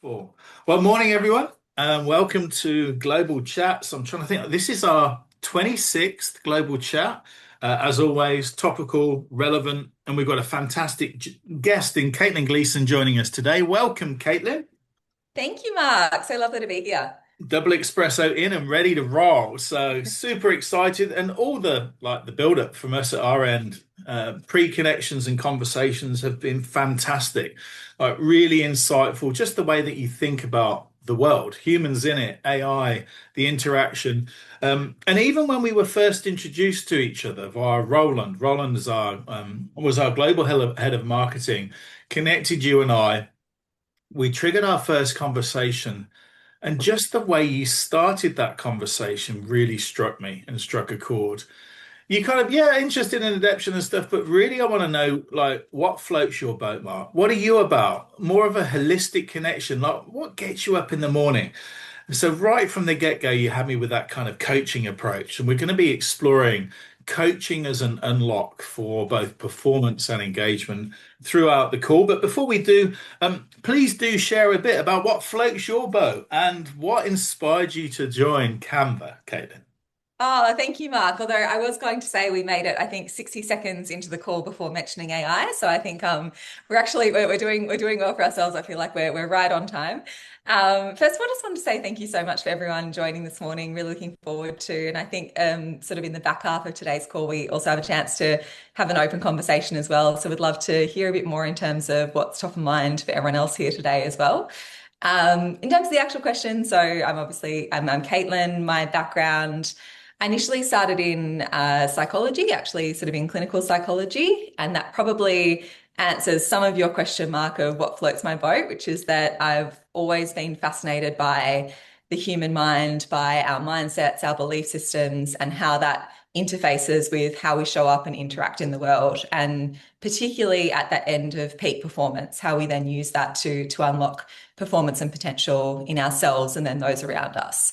Cool. Well, morning everyone, and welcome to Global Chats. I'm trying to think. This is our 26th Global Chat. As always, topical, relevant, and we've got a fantastic guest in Caitlin Gleeson joining us today. Welcome, Caitlin. Thank you, Mark. So lovely to be here. Double espresso in and ready to roll. So super excited, and all the build up from us at our end, pre-connections and conversations have been fantastic. Like really insightful. Just the way that you think about the world, humans in it, AI, the interaction, and even when we were first introduced to each other via Roland. Roland is our was our global head of marketing. Connected you and I. We triggered our first conversation. And just the way you started that conversation really struck me and struck a chord. You kind of, yeah, interested in adoption and stuff, but really I want to know, like, what floats your boat, Mark? What are you about? More of a holistic connection. Like, what gets you up in the morning? And so right from the get-go, you had me with that kind of coaching approach. And we're going to be exploring coaching as an unlock for both performance and engagement throughout the call. But before we do, please do share a bit about what floats your boat and what inspired you to join Canva, Caitlin. Oh, thank you, Mark. Although I was going to say we made it, I think, 60 seconds into the call before mentioning AI. So I think we're doing well for ourselves. I feel like we're right on time. First of all, I just wanted to say thank you so much for everyone joining this morning. Really looking forward to, and I think sort of in the back half of today's call, we also have a chance to have an open conversation as well. So we'd love to hear a bit more in terms of what's top of mind for everyone else here today as well. In terms of the actual question, so I'm Caitlin. My background. I initially started in psychology, actually, sort of in clinical psychology, and that probably answers some of your question, Mark, of what floats my boat, which is that I've always been fascinated by the human mind, by our mindsets, our belief systems, and how that interfaces with how we show up and interact in the world, and particularly at that end of peak performance, how we then use that to unlock performance and potential in ourselves and then those around us.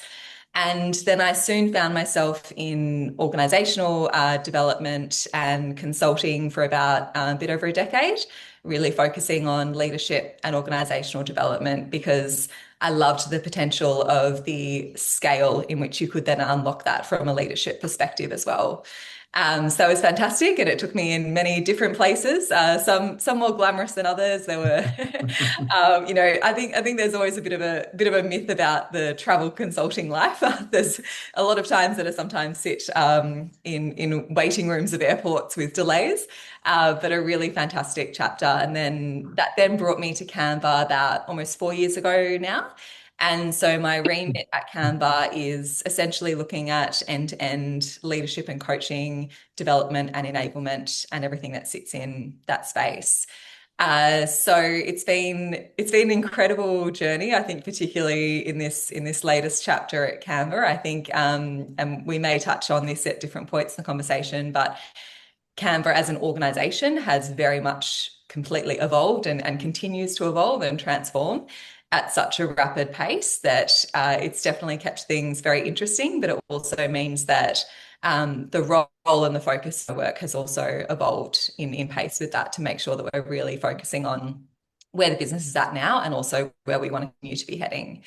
And then I soon found myself in organizational development and consulting for about a bit over a decade, really focusing on leadership and organizational development because I loved the potential of the scale in which you could then unlock that from a leadership perspective as well. So it was fantastic, and it took me in many different places. Some more glamorous than others. There were, I think there's always a bit of a myth about the travel consulting life. There's a lot of times that I sometimes sit in waiting rooms of airports with delays, but a really fantastic chapter. And then that then brought me to Canva about almost 4 years ago now. And so my remit at Canva is essentially looking at end-to-end leadership and coaching, development and enablement, and everything that sits in that space. So it's been an incredible journey. I think particularly in this latest chapter at Canva. I think and we may touch on this at different points in the conversation, but Canva as an organization has very much completely evolved and continues to evolve and transform at such a rapid pace that it's definitely kept things very interesting, but it also means that the role and the focus of the work has also evolved in pace with that to make sure that we're really focusing on where the business is at now and also where we want to continue to be heading.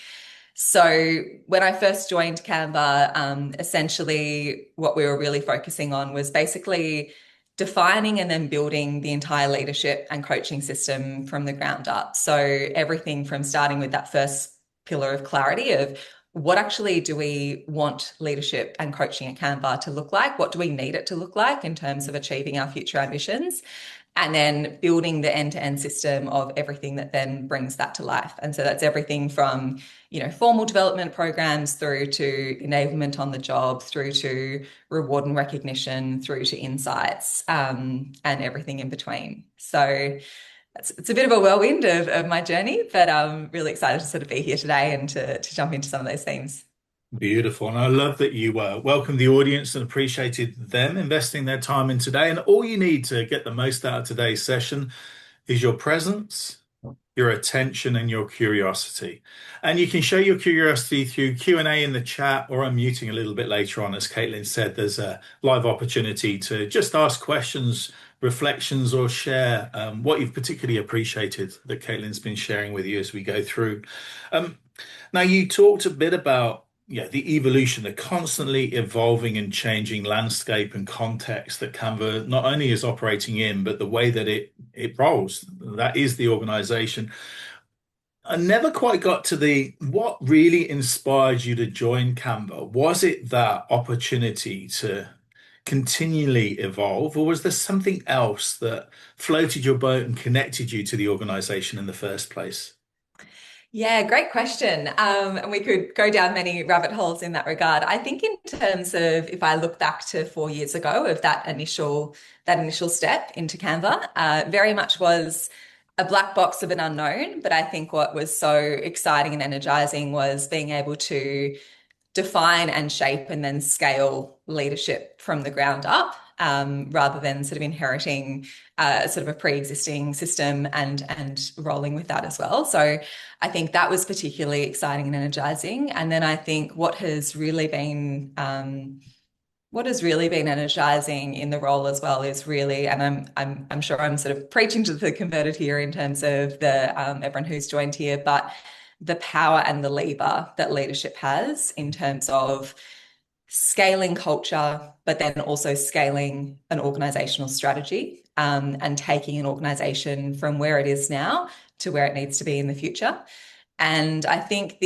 So when I first joined Canva, essentially what we were really focusing on was basically defining and then building the entire leadership and coaching system from the ground up. So everything from starting with that first pillar of clarity of what actually do we want leadership and coaching at Canva to look like? What do we need it to look like in terms of achieving our future ambitions? And then building the end-to-end system of everything that then brings that to life. And so that's everything from, formal development programs through to enablement on the job, through to reward and recognition, through to insights, and everything in between. So it's a bit of a whirlwind of my journey, but I'm really excited to sort of be here today and to jump into some of those themes. Beautiful. And I love that you welcomed the audience and appreciated them investing their time in today. And all you need to get the most out of today's session is your presence your attention and your curiosity. And you can show your curiosity through Q&A in the chat, or I'm muting a little bit later on. As Caitlin said, there's a live opportunity to just ask questions, reflections, or share what you've particularly appreciated that Caitlin's been sharing with you as we go through. Um, Now, you talked a bit about the evolution, the constantly evolving and changing landscape and context that Canva not only is operating in, but the way that it rolls. That is the organization. I never quite got to the what really inspired you to join Canva. Was it that opportunity to continually evolve, or was there something else that floated your boat and connected you to the organization in the first place? Yeah, great question. And we could go down many rabbit holes in that regard. I think in terms of if I look back to 4 years ago of that initial step into Canva, very much was a black box of an unknown. But I think what was so exciting and energizing was being able to define and shape and then scale leadership from the ground up, rather than sort of inheriting sort of a pre-existing system and rolling with that as well. So I think that was particularly exciting and energizing. And then I think what has really been energizing in the role as well is really, and I'm sure I'm sort of preaching to the converted here in terms of the everyone who's joined here, but the power and the lever that leadership has in terms of scaling culture, but then also scaling an organizational strategy, and taking an organization from where it is now to where it needs to be in the future. And I think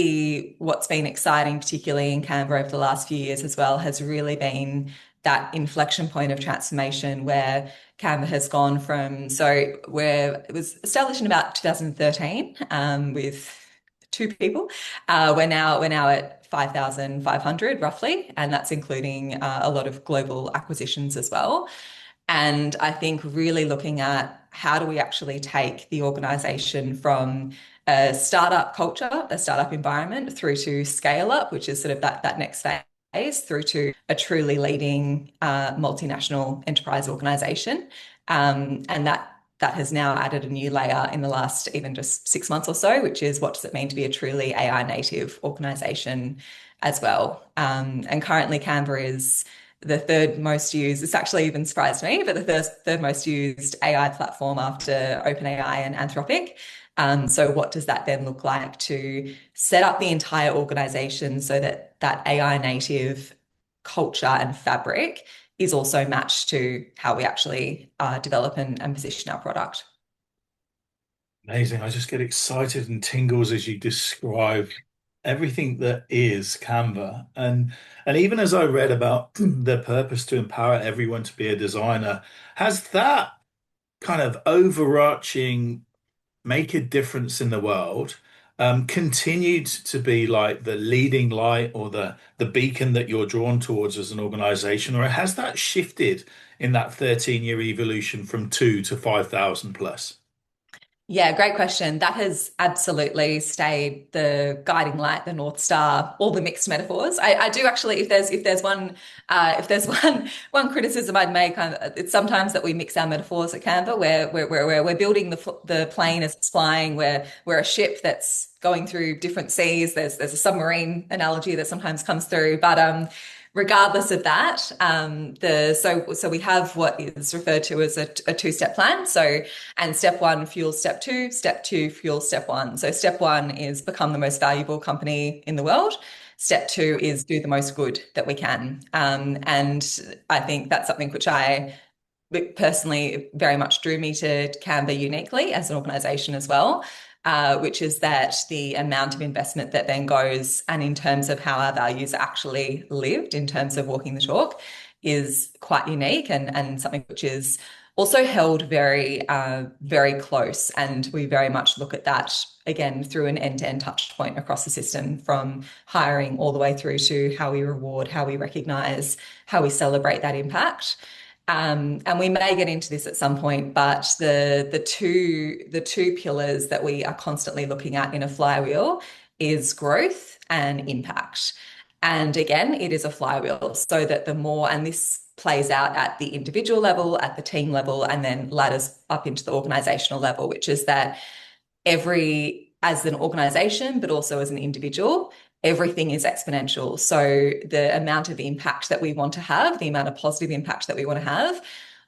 what's been exciting, particularly in Canberra over the last few years as well, has really been that inflection point of transformation where Canva has gone from, so where it was established in about 2013, with two people. We're now at 5,500 roughly, and that's including a lot of global acquisitions as well. And I think really looking at how do we actually take the organization from a startup culture, a startup environment, through to scale up, which is sort of that next phase, through to a truly leading multinational enterprise organization. And that has now added a new layer in the last even just 6 months or so, which is what does it mean to be a truly AI native organization as well. And currently Canva is the third most used, it's actually even surprised me, but the third most used AI platform after OpenAI and Anthropic. So what does that then look like to set up the entire organization so that that AI native culture and fabric is also matched to how we actually develop and position our product? Amazing. I just get excited and tingles as you describe everything that is Canva. And even as I read about the purpose to empower everyone to be a designer, has that kind of overarching make a difference in the world continued to be like the leading light or the beacon that you're drawn towards as an organization, or has that shifted in that 13-year evolution from two to 5,000 plus? Yeah, great question. That has absolutely stayed the guiding light, the North Star, all the mixed metaphors. I do actually, if there's one criticism I'd make, it's sometimes that we mix our metaphors at Canva, where we're building the plane as it's flying, where we're a ship that's going through different seas. There's a submarine analogy that sometimes comes through, but regardless of that, so we have what is referred to as a two-step plan. So, and step one fuels step two fuels step one. So step one is become the most valuable company in the world. Step two is do the most good that we can. And I think that's something which I personally very much drew me to Canva uniquely as an organization as well, which is that the amount of investment that then goes, and in terms of how our values are actually lived, in terms of walking the talk, is quite unique, and something which is also held very close. And we very much look at that again through an end-to-end touch point across the system, from hiring all the way through to how we reward, how we recognize, how we celebrate that impact. And we may get into this at some point, but the two pillars that we are constantly looking at in a flywheel is growth and impact. And again, it is a flywheel, so that the more, and this plays out at the individual level, at the team level, and then ladders up into the organizational level, which is that as an organization, but also as an individual, everything is exponential. So the amount of impact that we want to have, the amount of positive impact that we want to have,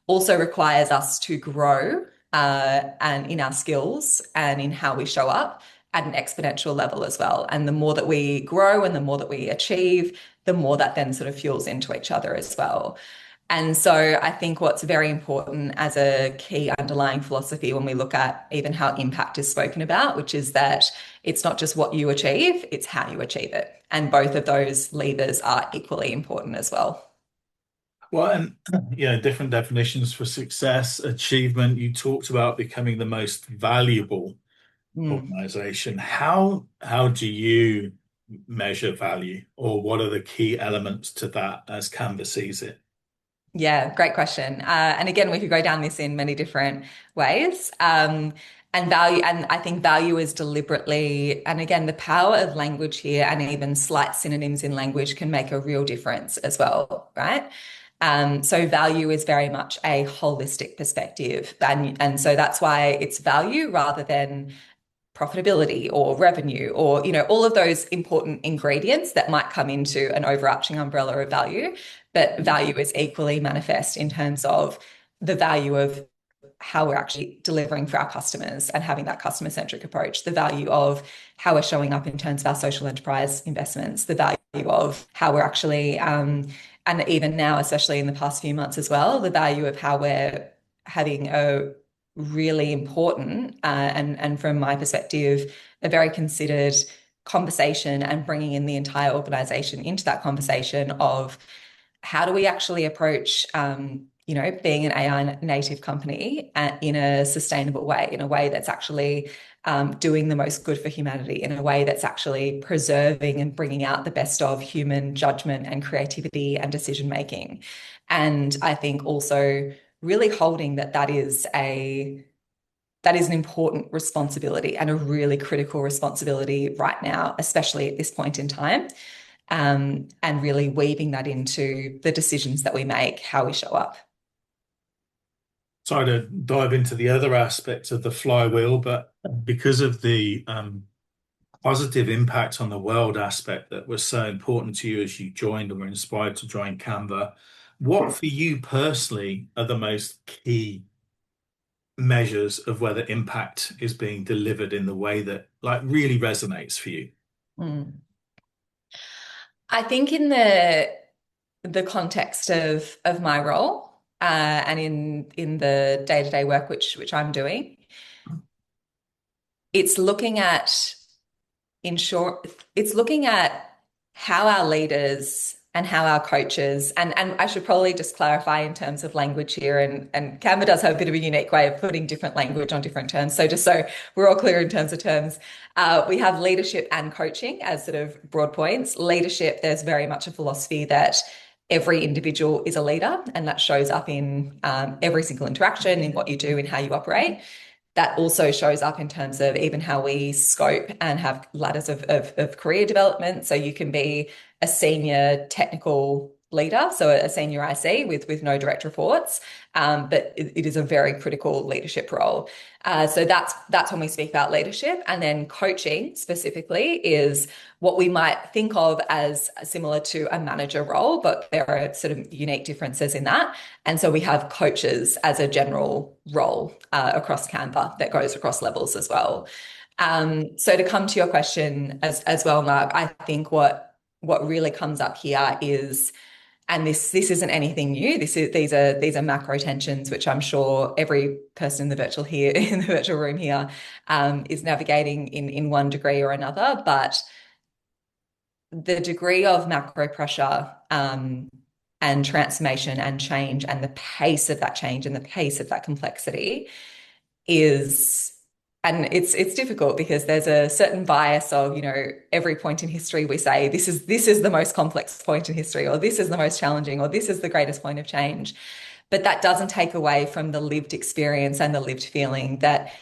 also requires us to grow and in our skills and in how we show up at an exponential level as well. And the more that we grow and the more that we achieve, the more that then sort of fuels into each other as well. And so I think what's very important as a key underlying philosophy when we look at even how impact is spoken about, which is that it's not just what you achieve, it's how you achieve it. And both of those levers are equally important as well. Well, and different definitions for success, achievement. You talked about becoming the most valuable Mm. organization. How do you measure value, or what are the key elements to that as Canva sees it? Yeah, great question. And again, we could go down this in many different ways. And I think value is deliberately, and again, the power of language here and even slight synonyms in language can make a real difference as well, right? So value is very much a holistic perspective. And so that's why it's value rather than profitability or revenue or all of those important ingredients that might come into an overarching umbrella of value, but value is equally manifest in terms of the value of how we're actually delivering for our customers and having that customer centric approach, the value of how we're showing up in terms of our social enterprise investments, the value of how we're actually and even now, especially in the past few months as well, the value of how we're having a really important and from my perspective, a very considered conversation and bringing in the entire organization into that conversation of how do we actually approach being an AI native company in a sustainable way, in a way that's actually doing the most good for humanity, in a way that's actually preserving and bringing out the best of human judgment and creativity and decision making. And I think also really holding that is an important responsibility and a really critical responsibility right now, especially at this point in time, and really weaving that into the decisions that we make, how we show up. Sorry to dive into the other aspects of the flywheel, but because of the positive impact on the world aspect that was so important to you as you joined and were inspired to join Canva, what for you personally are the most key measures of whether impact is being delivered in the way that like really resonates for you? Mm. I think in the context of my role and in the day-to-day work which I'm doing, it's looking at in short, it's looking at how our leaders and how our coaches, and I should probably just clarify in terms of language here, and Canva does have a bit of a unique way of putting different language on different terms. So just so we're all clear in terms of terms, we have leadership and coaching as sort of broad points. Leadership, there's very much a philosophy that every individual is a leader, and that shows up in every single interaction, in what you do, in how you operate. That also shows up in terms of even how we scope and have ladders of career development. So you can be a senior technical leader, so a senior IC with no direct reports, but it is a very critical leadership role. So that's when we speak about leadership. And then coaching specifically is what we might think of as similar to a manager role, but there are sort of unique differences in that. And so we have coaches as a general role across Canva that goes across levels as well. So to come to your question as well, Mark, I think what really comes up here is, and this isn't anything new. These are macro tensions, which I'm sure every person in the virtual room here is navigating in one degree or another. But the degree of macro pressure and transformation and change and the pace of that change and the pace of that complexity is, and it's difficult because there's a certain bias of, every point in history we say this is the most complex point in history, or this is the most challenging, or this is the greatest point of change. But that doesn't take away from the lived experience and the lived feeling that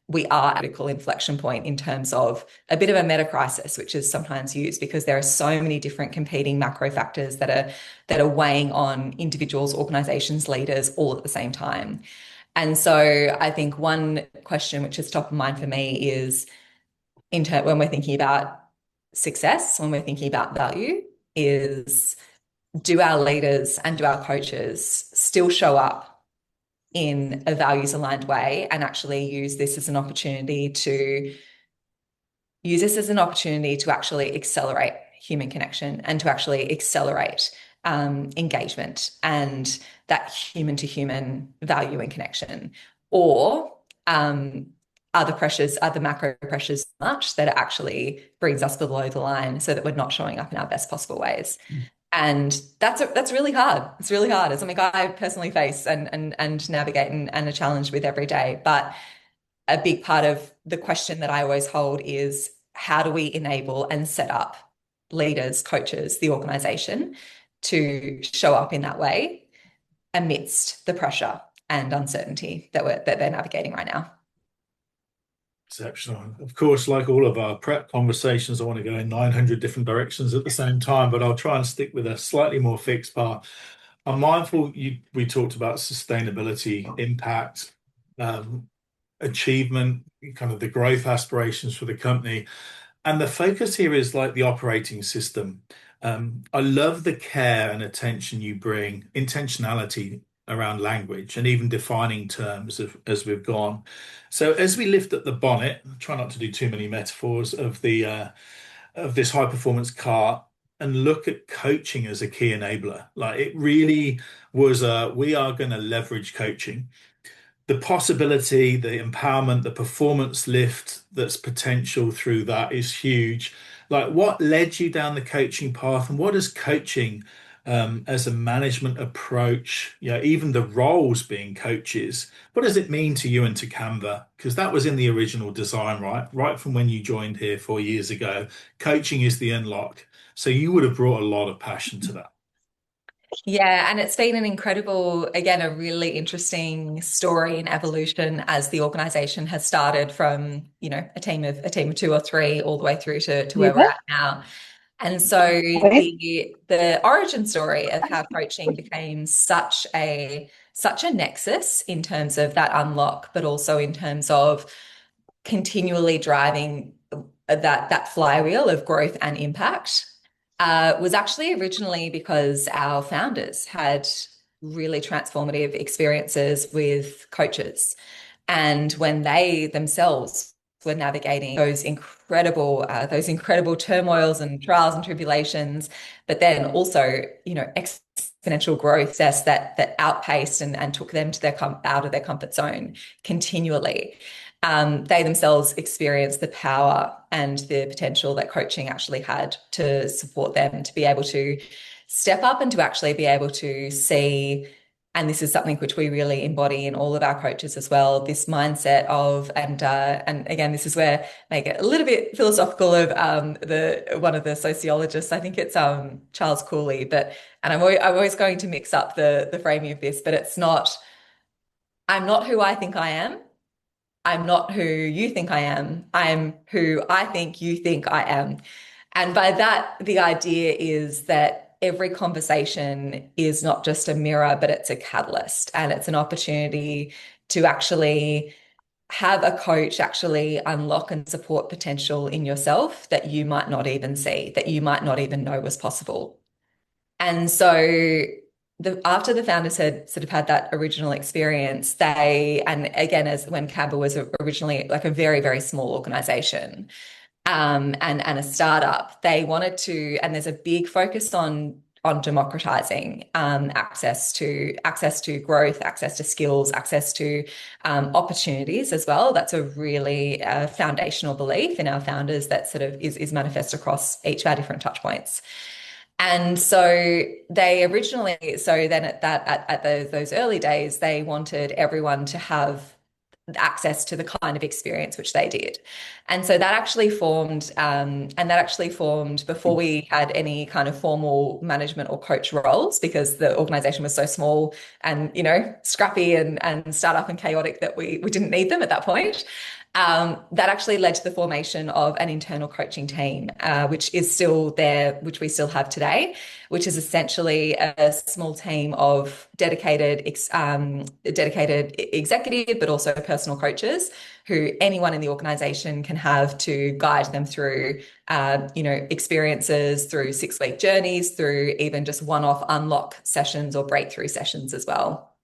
we are at a critical inflection point in terms of a bit of a meta crisis, which is sometimes used because there are so many different competing macro factors that are weighing on individuals, organizations, leaders all at the same time. And so I think one question which is top of mind for me is when we're thinking about success, when we're thinking about value, is do our leaders and do our coaches still show up in a values aligned way and actually use this as an opportunity to actually accelerate human connection and to actually accelerate engagement and that human to human value and connection? Or are the macro pressures much that it actually brings us below the line so that we're not showing up in our best possible ways? And that's really hard. It's really hard. It's something I personally face and navigate and a challenge with every day. But a big part of the question that I always hold is how do we enable and set up leaders, coaches, the organization to show up in that way amidst the pressure and uncertainty that they're navigating right now? Exceptional. Of course, like all of our prep conversations, I want to go in 900 different directions at the same time, but I'll try and stick with a slightly more fixed path. I'm mindful we talked about sustainability, impact, achievement, kind of the growth aspirations for the company. And the focus here is like the operating system. I love the care and attention you bring, intentionality around language and even defining terms as we've gone. So as we lift up the bonnet, try not to do too many metaphors of the of this high performance car and look at coaching as a key enabler. Like it really was we are going to leverage coaching, the possibility, the empowerment, the performance lift that's potential through that is huge. Like, what led you down the coaching path, and what does coaching as a management approach, even the roles being coaches, what does it mean to you and to Canva? Because that was in the original design, right? Right from when you joined here 4 years ago, coaching is the unlock. So you would have brought a lot of passion to that. Yeah, and it's been an incredible, again, a really interesting story and evolution as the organization has started from, a team of two or three all the way through to where we're Yeah. at now. And so the origin story of how coaching became such a nexus in terms of that unlock, but also in terms of continually driving that flywheel of growth and impact, was actually originally because our founders had really transformative experiences with coaches. And when they themselves were navigating those incredible turmoils and trials and tribulations, but then also, exponential growth that outpaced and took them to out of their comfort zone continually. They themselves experienced the power and the potential that coaching actually had to support them to be able to step up and to actually be able to see. And this is something which we really embody in all of our coaches as well. This mindset of, and again, this is where I make it a little bit philosophical of the one of the sociologists. I think it's Charles Cooley, and I'm always going to mix up the framing of this, but it's not. I'm not who I think I am. I'm not who you think I am. I'm who I think you think I am. And by that, the idea is that every conversation is not just a mirror, but it's a catalyst and it's an opportunity to actually have a coach actually unlock and support potential in yourself that you might not even see, that you might not even know was possible. And so after the founders had sort of had that original experience, and again, as when Canva was originally like a very, very small organization, and a startup, they wanted to, and there's a big focus on democratizing access to growth, access to skills, access to opportunities as well. That's a really foundational belief in our founders that sort of is manifest across each of our different touch points. And so then at those early days, they wanted everyone to have access to the kind of experience which they did. And so that actually formed before we had any kind of formal management or coach roles, because the organization was so small and, scrappy and startup and chaotic that we didn't need them at that point. That actually led to the formation of an internal coaching team, which is still there, which we still have today, which is essentially a small team of dedicated executive, but also personal coaches who anyone in the organization can have to guide them through, experiences, through 6-week journeys, through even just one-off unlock sessions or breakthrough sessions as well.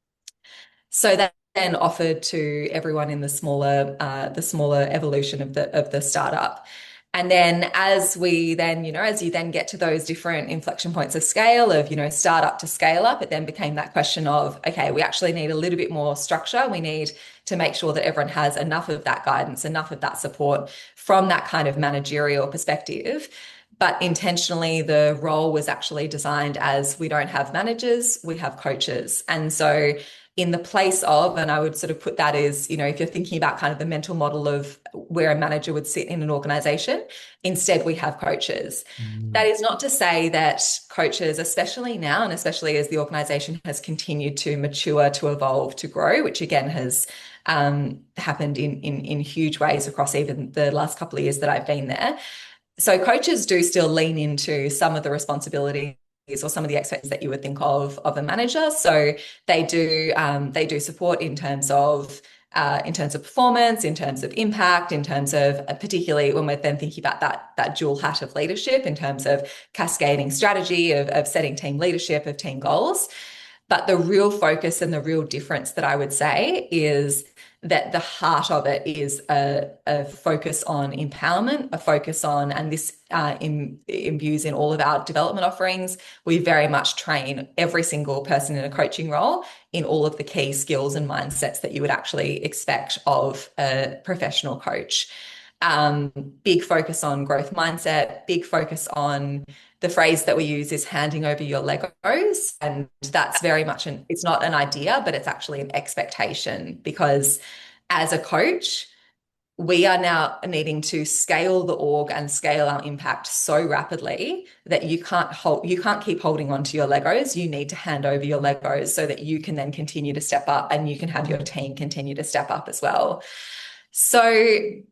So that then offered to everyone in the smaller evolution of the startup. And then as you then get to those different inflection points of scale of, startup to scale up, it then became that question of, okay, we actually need a little bit more structure. We need to make sure that everyone has enough of that guidance, enough of that support from that kind of managerial perspective. But intentionally, the role was actually designed as we don't have managers, we have coaches. And so in the place of, and I would sort of put that as, if you're thinking about kind of the mental model of where a manager would sit in an organization, instead we have coaches. That Mm. is not to say that coaches, especially now, and especially as the organization has continued to mature, to evolve, to grow, which again has happened in huge ways across even the last couple of years that I've been there. So coaches do still lean into some of the responsibilities or some of the expectations that you would think of a manager. So they do support in terms of performance, in terms of impact, in terms of particularly when we're then thinking about that dual hat of leadership, in terms of cascading strategy, of setting team leadership, of team goals. But the real focus and the real difference that I would say is that the heart of it is a focus on empowerment, a focus on, and this imbues in all of our development offerings. We very much train every single person in a coaching role in all of the key skills and mindsets that you would actually expect of a professional coach. Um, Big focus on growth mindset, big focus on the phrase that we use is handing over your Legos. And that's very much it's not an idea, but it's actually an expectation because as a coach, we are now needing to scale the org and scale our impact so rapidly that you can't keep holding on to your Legos. You need to hand over your Legos so that you can then continue to step up and you can have your team continue to step up as well. So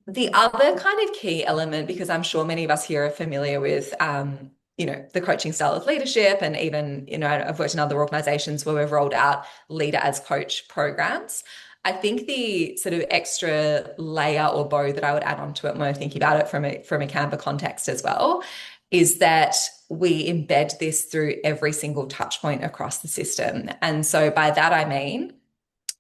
the other kind of key element, because I'm sure many of us here are familiar with, the coaching style of leadership, and even, I've worked in other organizations where we've rolled out leader as coach programs. I think the sort of extra layer or bow that I would add onto it when we're thinking about it from a Canva context as well, is that we embed this through every single touch point across the system. And so by that, I mean,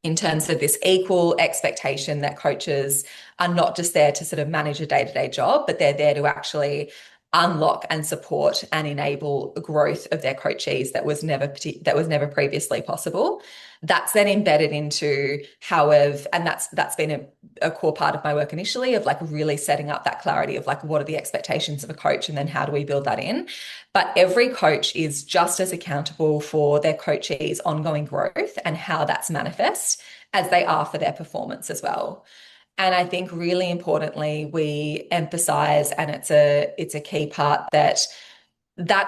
in terms of this equal expectation that coaches are not just there to sort of manage a day-to-day job, but they're there to actually unlock and support and enable growth of their coachees that was never previously possible. That's then embedded into and that's been a core part of my work initially, of like really setting up that clarity of like what are the expectations of a coach and then how do we build that in. But every coach is just as accountable for their coachees' ongoing growth and how that's manifest as they are for their performance as well. And I think really importantly, we emphasize, and it's a key part that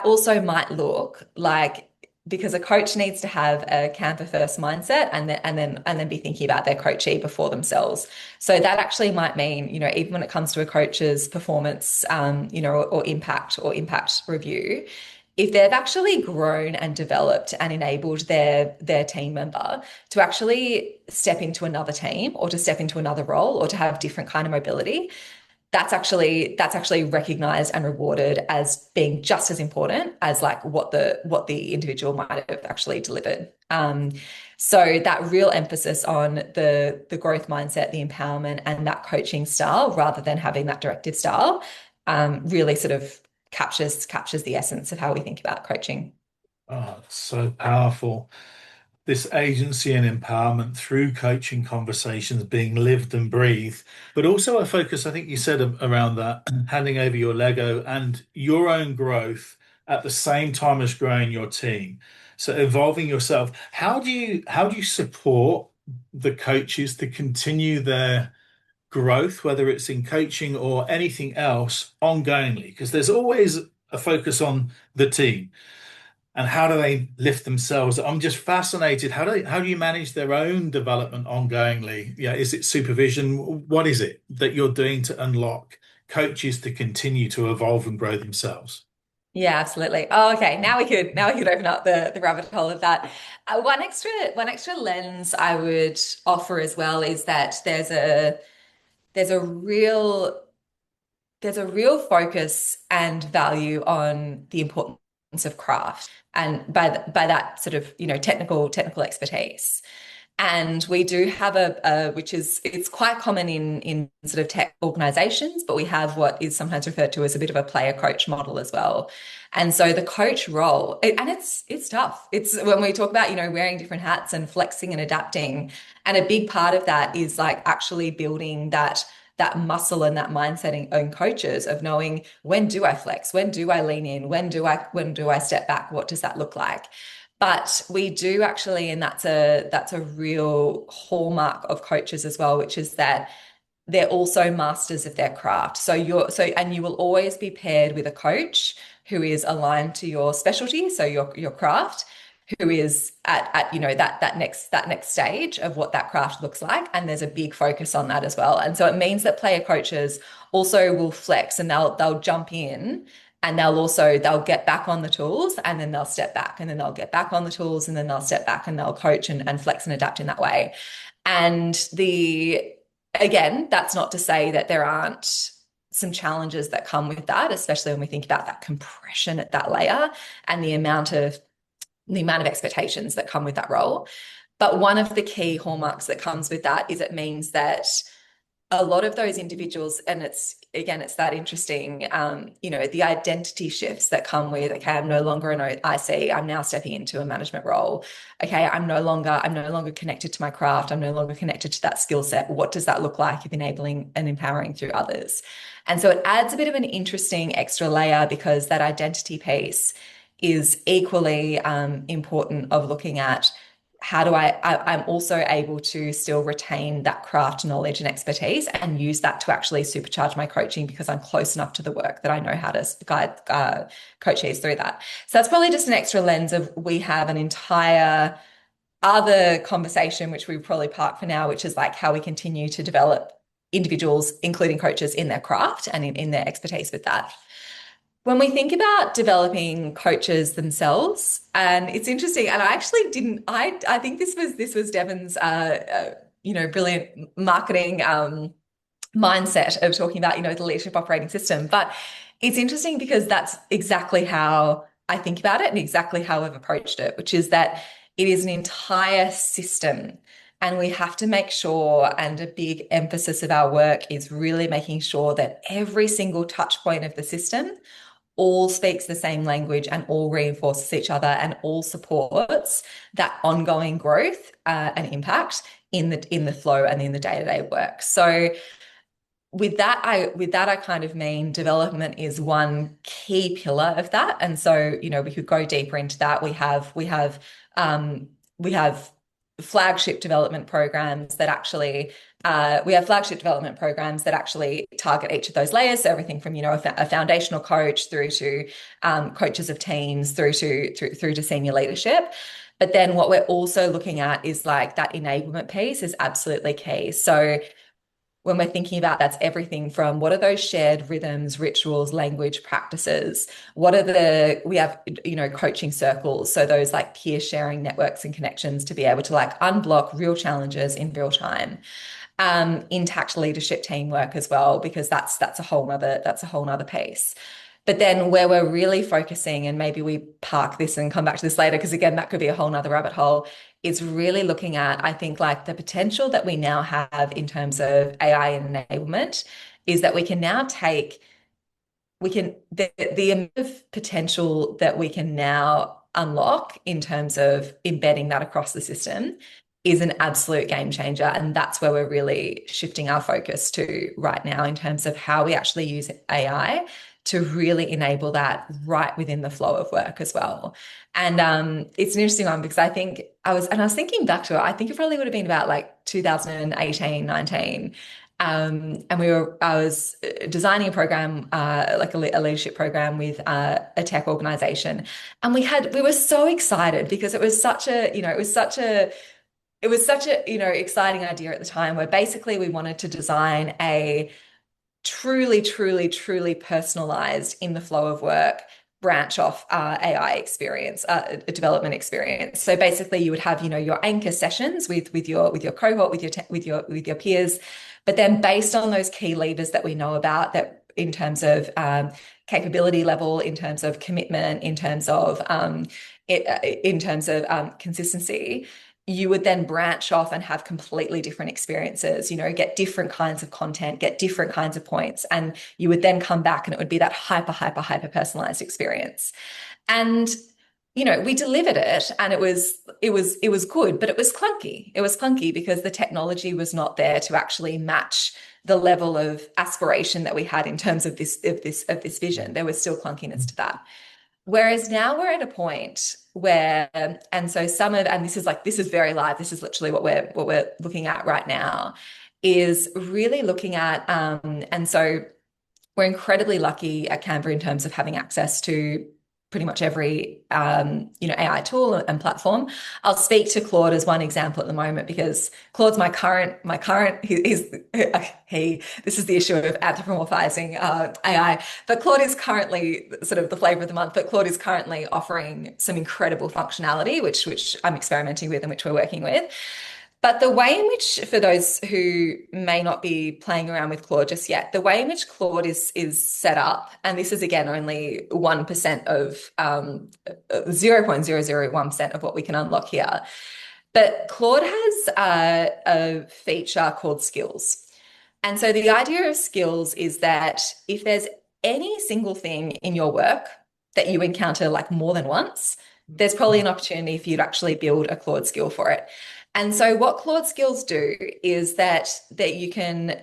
also might look like, because a coach needs to have a Canva first mindset and then be thinking about their coachee before themselves. So that actually might mean, even when it comes to a coach's performance, or impact review, if they've actually grown and developed and enabled their team member to actually step into another team or to step into another role or to have different kind of mobility, that's actually recognized and rewarded as being just as important as like what the individual might have actually delivered. So that real emphasis on the growth mindset, the empowerment, and that coaching style, rather than having that directive style, really sort of captures the essence of how we think about coaching. Oh, it's so powerful. This agency and empowerment through coaching conversations being lived and breathed, but also a focus, I think you said around that, handing over your Lego and your own growth at the same time as growing your team. So evolving yourself. How do you support the coaches to continue their growth, whether it's in coaching or anything else, ongoingly? Because there's always a focus on the team. and how do they lift themselves? I'm just fascinated. How do you manage their own development ongoingly? Yeah, is it supervision? What is it that you're doing to unlock coaches to continue to evolve and grow themselves? Yeah, absolutely. Oh, okay. Now we could open up the rabbit hole of that. One extra lens I would offer as well is that there's a real there's a real focus and value on the importance of craft, and by that sort of, technical expertise. And we do have which is, it's quite common in sort of tech organizations, but we have what is sometimes referred to as a bit of a player coach model as well. And so the coach role, and it's tough. It's when we talk about, wearing different hats and flexing and adapting. And a big part of that is like actually building that muscle and that mindset in coaches of knowing, when do I flex? When do I lean in? When do I step back? What does that look like? But we do actually, and that's a real hallmark of coaches as well, which is that they're also masters of their craft. And you will always be paired with a coach who is aligned to your specialty, so your craft, who is at that next stage of what that craft looks like. And there's a big focus on that as well. And so it means that player coaches also will flex, and they'll jump in, and they'll get back on the tools, and then they'll step back, and then they'll get back on the tools, and then they'll step back, and they'll coach and flex and adapt in that way. And again, that's not to say that there aren't some challenges that come with that, especially when we think about that compression at that layer and the amount of expectations that come with that role. But one of the key hallmarks that comes with that is it means that a lot of those individuals, and it's that interesting, the identity shifts that come with, okay, I'm no longer an IC, I'm now stepping into a management role. Okay, I'm no longer connected to my craft, I'm no longer connected to that skill set. What does that look like if enabling and empowering through others? And so it adds a bit of an interesting extra layer, because that identity piece is equally important of looking at, how do I'm also able to still retain that craft knowledge and expertise and use that to actually supercharge my coaching, because I'm close enough to the work that I know how to guide coaches through that. So that's probably just an extra lens of, we have an entire other conversation, which we probably park for now, which is like how we continue to develop individuals, including coaches, in their craft and in their expertise with that. When we think about developing coaches themselves, and it's interesting, and I actually didn't, I think this was Devon's brilliant marketing mindset of talking about, the leadership operating system. But it's interesting because that's exactly how I think about it and exactly how I've approached it, which is that it is an entire system. And we have to make sure, and a big emphasis of our work is really making sure that every single touch point of the system all speaks the same language and all reinforces each other and all supports that ongoing growth and impact in the flow and in the day-to-day work. So with that I kind of mean development is one key pillar of that. And so, we could go deeper into that. We have flagship development programs that actually target each of those layers. So everything from, a foundational coach through to coaches of teams, through to senior leadership. But then what we're also looking at is like that enablement piece is absolutely key. So when we're thinking about, that's everything from, what are those shared rhythms, rituals, language, practices? We have, coaching circles. So those like peer sharing networks and connections to be able to like unblock real challenges in real time. Intact leadership teamwork as well, because that's a whole nother piece. But then where we're really focusing, and maybe we park this and come back to this later, because again, that could be a whole nother rabbit hole, is really looking at, I think, like the potential that we now have in terms of AI and enablement is that we can now the amount of potential that we can now unlock in terms of embedding that across the system is an absolute game changer. And that's where we're really shifting our focus to right now, in terms of how we actually use AI to really enable that right within the flow of work as well. And it's an interesting one, because I was thinking back to it, I think it probably would have been about like 2018, 19. And I was designing a program, like a leadership program with a tech organization. And we were so excited because it was such a, exciting idea at the time where basically we wanted to design a truly, truly, truly personalized in the flow of work branch off AI experience, development experience. So basically, you would have your anchor sessions with your cohort, with your peers, but then based on those key levers that we know about, that in terms of capability level, in terms of commitment, in terms of consistency, you would then branch off and have completely different experiences, get different kinds of content, get different kinds of points. And you would then come back and it would be that hyper, hyper, hyper personalized experience. And we delivered it and it was good, but it was clunky. It was clunky because the technology was not there to actually match the level of aspiration that we had in terms of this vision. There was still clunkiness to that. Whereas now we're at a point where, and so this is very live. This is literally what we're looking at right now, is really looking at, and so we're incredibly lucky at Canva in terms of having access to pretty much every AI tool and platform. I'll speak to Claude as one example at the moment because Claude's he's he this is the issue of anthropomorphizing AI, but Claude is currently sort of the flavor of the month, but Claude is currently offering some incredible functionality which I'm experimenting with and which we're working with. But the way in which, for those who may not be playing around with Claude just yet, the way in which Claude is set up, and this is again only 1% of 0.001% of what we can unlock here, but Claude has a feature called skills. And so the idea of skills is that if there's any single thing in your work that you encounter like more than once, there's probably an opportunity for you to actually build a Claude skill for it. And so what Claude skills do is that you can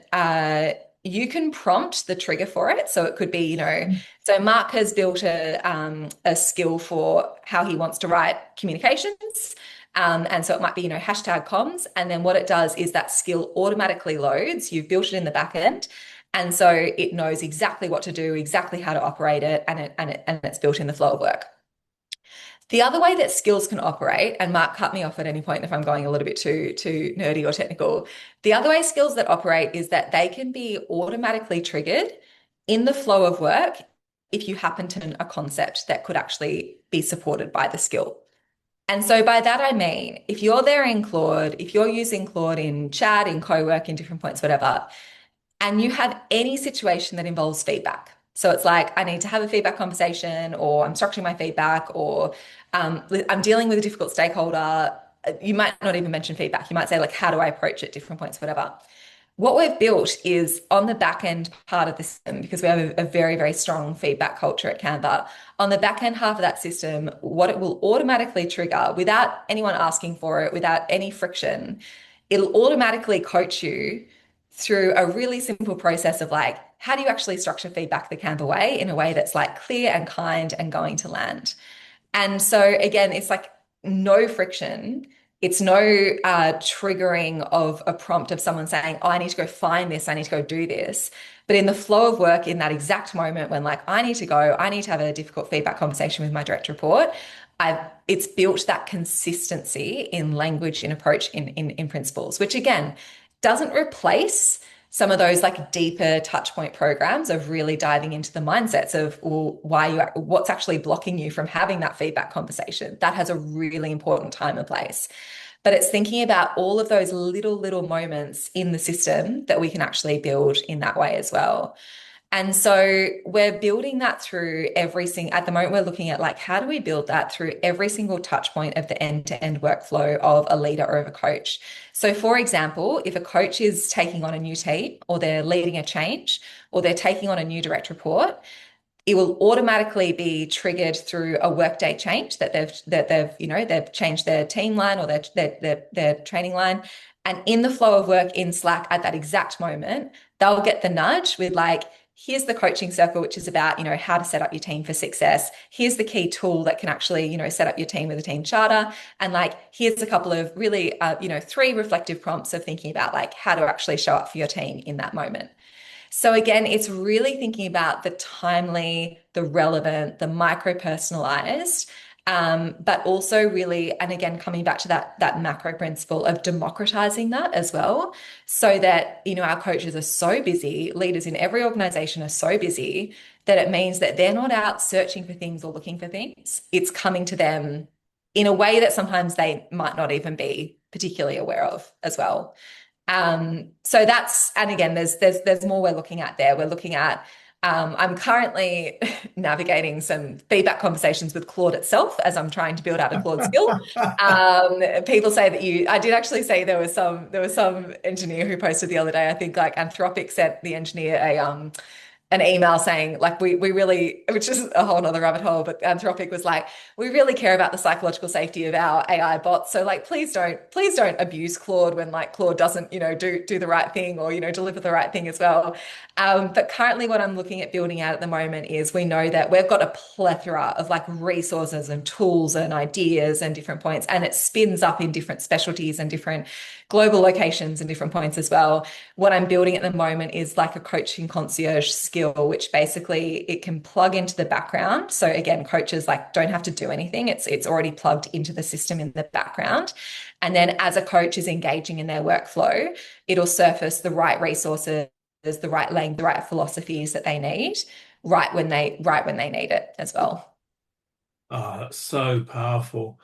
prompt the trigger for it. So it could be, so Mark has built a skill for how he wants to write communications. And so it might be, hashtag comms. And then what it does is that skill automatically loads. You've built it in the back end. And so it knows exactly what to do, exactly how to operate it, and it's built in the flow of work. The other way that skills can operate, and Mark, cut me off at any point if I'm going a little bit too nerdy or technical. The other way skills that operate is that they can be automatically triggered in the flow of work if you happen to a concept that could actually be supported by the skill. And so by that I mean, if you're there in Claude, if you're using Claude in chat, in co-work, in different points, whatever, and you have any situation that involves feedback. So it's like, I need to have a feedback conversation, or I'm structuring my feedback, or I'm dealing with a difficult stakeholder. You might not even mention feedback. You might say, like, how do I approach it, different points, whatever. What we've built is on the back end part of the system, because we have a very, very strong feedback culture at Canva. On the back end half of that system, what it will automatically trigger without anyone asking for it, without any friction, it'll automatically coach you through a really simple process of like, how do you actually structure feedback the Canva way in a way that's like clear and kind and going to land? And so again, it's like no friction. It's no triggering of a prompt of someone saying, oh, I need to go find this, I need to go do this. But in the flow of work, in that exact moment when like, I need to have a difficult feedback conversation with my direct report, it's built that consistency in language, in approach, in principles, which again, doesn't replace some of those like deeper touch point programs of really diving into the mindsets of what's actually blocking you from having that feedback conversation. That has a really important time and place. But it's thinking about all of those little moments in the system that we can actually build in that way as well. And so we're building that through at the moment, we're looking at like, how do we build that through every single touch point of the end-to-end workflow of a leader or of a coach? So for example, if a coach is taking on a new team, or they're leading a change, or they're taking on a new direct report, it will automatically be triggered through a workday change that they've changed their team line or their training line. And in the flow of work in Slack at that exact moment, they'll get the nudge with like, here's the coaching circle, which is about, how to set up your team for success. Here's the key tool that can actually, set up your team with a team charter. And like, here's a couple of really, 3 reflective prompts of thinking about like how to actually show up for your team in that moment. So again, it's really thinking about the timely, the relevant, the micro personalized, but also really, and again, coming back to that macro principle of democratizing that as well, so that our coaches are so busy, leaders in every organization are so busy that it means that they're not out searching for things or looking for things. It's coming to them in a way that sometimes they might not even be particularly aware of as well. So that's, and again, there's more we're looking at there. We're looking at, I'm currently navigating some feedback conversations with Claude itself as I'm trying to build out a Claude skill. People say that I did actually say there was some engineer who posted the other day, I think like Anthropic sent the engineer an email saying like we really, which is a whole nother rabbit hole, but Anthropic was like, we really care about the psychological safety of our AI bots. So like please don't abuse Claude when like Claude doesn't, do the right thing or, deliver the right thing as well. But currently what I'm looking at building out at the moment is we know that we've got a plethora of like resources and tools and ideas and different points, and it spins up in different specialties and different global locations and different points as well. What I'm building at the moment is like a coaching concierge skill, which basically it can plug into the background. So again, coaches like don't have to do anything. It's already plugged into the system in the background. And then as a coach is engaging in their workflow, it'll surface the right resources, the right language, the right philosophies that they need right when they need it as well. Oh, that's so powerful.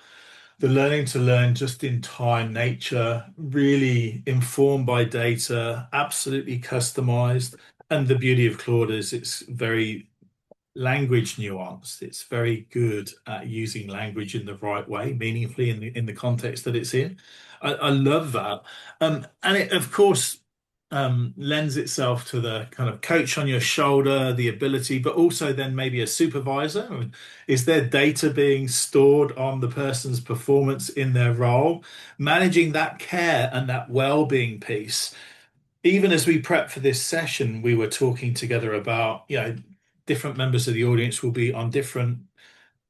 The learning to learn just in time nature, really informed by data, absolutely customized. And the beauty of Claude is it's very language nuanced. It's very good at using language in the right way, meaningfully in the context that it's in. I love that. And it, of course, lends itself to the kind of coach on your shoulder, the ability, but also then maybe a supervisor. I mean, is there data being stored on the person's performance in their role? Managing that care and that well-being piece. Even as we prep for this session, we were talking together about, different members of the audience will be on different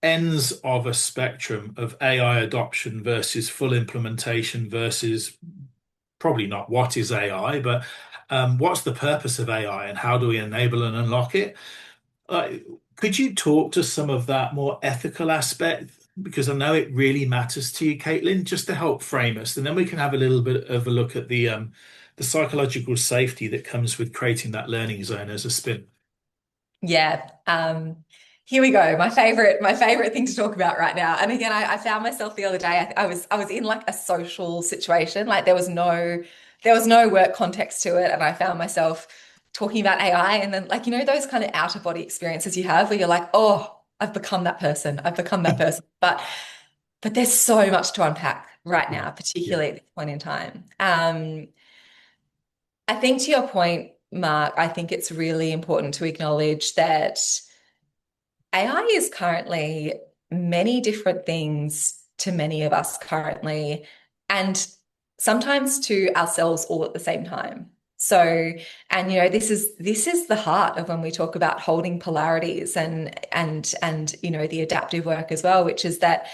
ends of a spectrum of AI adoption versus full implementation versus probably not what is AI, but what's the purpose of AI and how do we enable and unlock it? Uh, could you talk to some of that more ethical aspect? Because I know it really matters to you, Caitlin, just to help frame us, and then we can have a little bit of a look at the psychological safety that comes with creating that learning zone as a spin. Yeah. Here we go. My favorite thing to talk about right now. And again, I found myself the other day. I was in like a social situation. Like there was no work context to it, and I found myself talking about AI, and then like those kind of out of body experiences you have where you're like, oh, I've become that person. I've become that person. But there's so much to unpack right Yeah. now, Yeah. particularly at this point in time. I think to your point, Mark, I think it's really important to acknowledge that AI is currently many different things to many of us currently, and sometimes to ourselves all at the same time. So, and this is the heart of when we talk about holding polarities and the adaptive work as well, which is that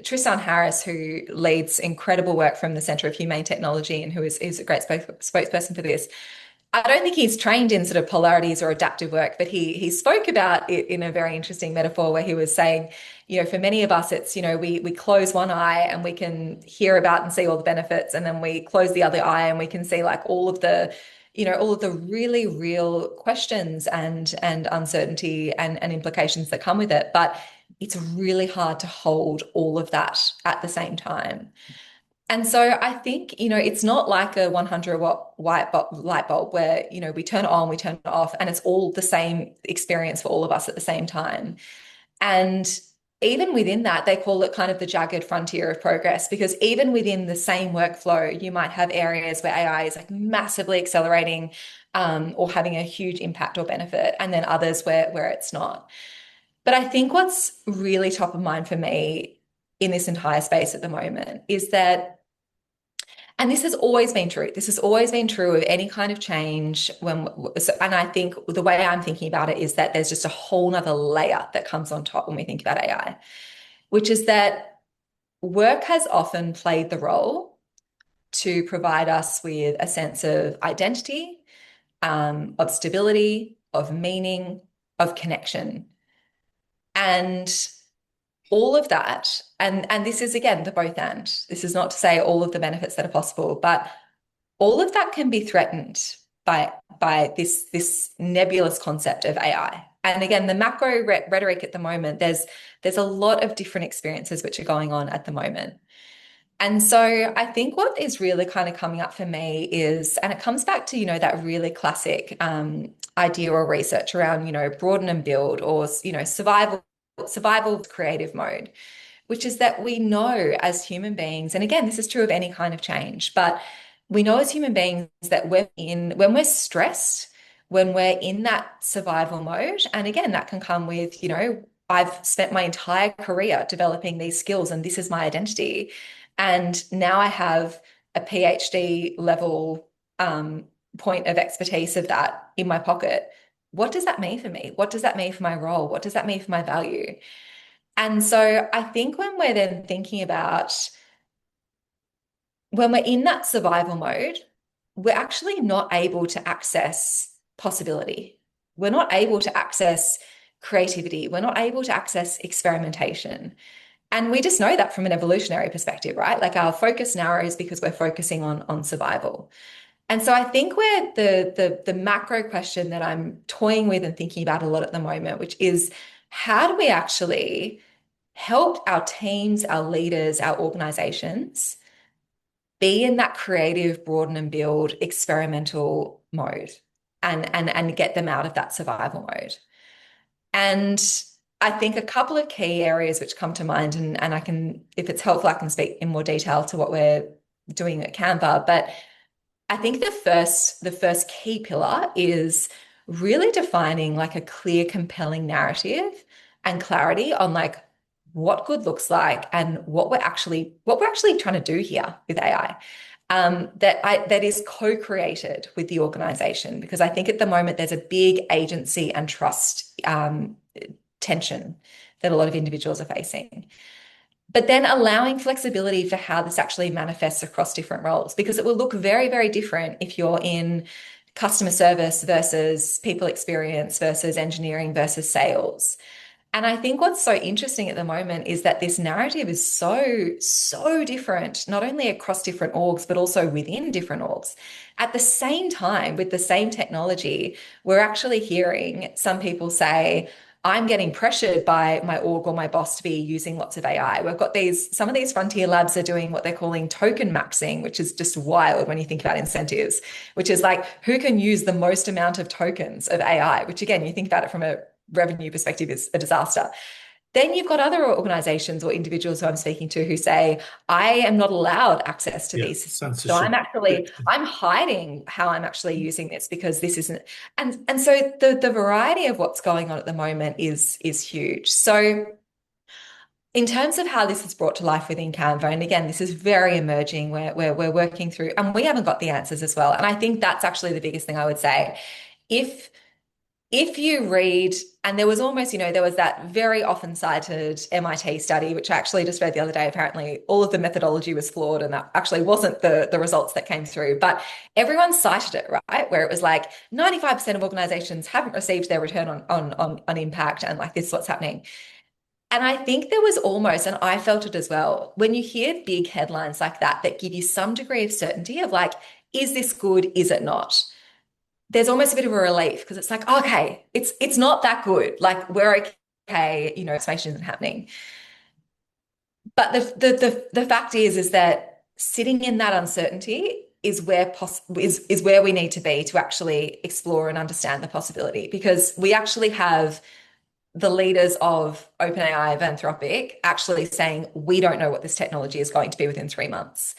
Tristan Harris, who leads incredible work from the Centre of Humane Technology and who is a great spokesperson for this. I don't think he's trained in sort of polarities or adaptive work, but he spoke about it in a very interesting metaphor where he was saying, for many of us, it's, we close one eye and we can hear about and see all the benefits, and then we close the other eye and we can see like all of the really real questions and uncertainty and implications that come with it. But it's really hard to hold all of that at the same time. And so I think, it's not like a 100-watt light bulb where, we turn it on, we turn it off, and it's all the same experience for all of us at the same time. And even within that, they call it kind of the jagged frontier of progress, because even within the same workflow, you might have areas where AI is like massively accelerating, or having a huge impact or benefit, and then others where it's not. But I think what's really top of mind for me in this entire space at the moment is that And this has always been true. This has always been true of any kind of change and I think the way I'm thinking about it is that there's just a whole nother layer that comes on top when we think about AI, which is that work has often played the role to provide us with a sense of identity, of stability, of meaning, of connection. And all of that, and this is again the both and. This is not to say all of the benefits that are possible, but all of that can be threatened by this nebulous concept of AI. And again, the macro rhetoric at the moment, there's a lot of different experiences which are going on at the moment. And so I think what is really kind of coming up for me is, and it comes back to, that really classic idea or research around, broaden and build, or, survival creative mode, which is that we know as human beings, and again, this is true of any kind of change, but we know as human beings that when we're stressed, when we're in that survival mode, and again, that can come with, I've spent my entire career developing these skills and this is my identity. And now I have a PhD level point of expertise of that in my pocket. What does that mean for me? What does that mean for my role? What does that mean for my value? And so I think when we're then thinking about when we're in that survival mode, we're actually not able to access possibility. We're not able to access creativity. We're not able to access experimentation. And we just know that from an evolutionary perspective, right? Like our focus narrows because we're focusing on survival. And so I think where the macro question that I'm toying with and thinking about a lot at the moment, which is how do we actually help our teams, our leaders, our organizations be in that creative, broaden and build experimental mode and get them out of that survival mode. And I think a couple of key areas which come to mind, and I can, if it's helpful, I can speak in more detail to what we're doing at Canva. But I think the first key pillar is really defining like a clear, compelling narrative and clarity on like what good looks like and what we're actually trying to do here with AI. That is co-created with the organization, because I think at the moment there's a big agency and trust tension that a lot of individuals are facing. But then allowing flexibility for how this actually manifests across different roles, because it will look very, very different if you're in customer service versus people experience versus engineering versus sales. And I think what's so interesting at the moment is that this narrative is so, so different, not only across different orgs, but also within different orgs. At the same time, with the same technology, we're actually hearing some people say, I'm getting pressured by my org or my boss to be using lots of AI. We've got some of these frontier labs are doing what they're calling token maxing, which is just wild when you think about incentives, which is like who can use the most amount of tokens of AI, which again, you think about it from a revenue perspective is a disaster. Then you've got other organizations or individuals who I'm speaking to who say, I am not allowed access to Yeah, these systems. So censorship. I'm hiding how I'm actually using this because this isn't. And so the variety of what's going on at the moment is huge. So in terms of how this is brought to life within Canva, and again, this is very emerging where we're working through, and we haven't got the answers as well. And I think that's actually the biggest thing I would say. If you read, and there was almost, there was that very often cited MIT study, which I actually just read the other day. Apparently, all of the methodology was flawed, and that actually wasn't the results that came through. But everyone cited it, right? Where it was like 95% of organizations haven't received their return on impact, and like this is what's happening. And I think there was almost, and I felt it as well, when you hear big headlines like that give you some degree of certainty of like, is this good? Is it not? There's almost a bit of a relief because it's like, okay, it's not that good. Like we're okay, transformation isn't happening. But the fact is that sitting in that uncertainty is where we need to be to actually explore and understand the possibility, because we actually have the leaders of OpenAI of Anthropic actually saying we don't know what this technology is going to be within 3 months.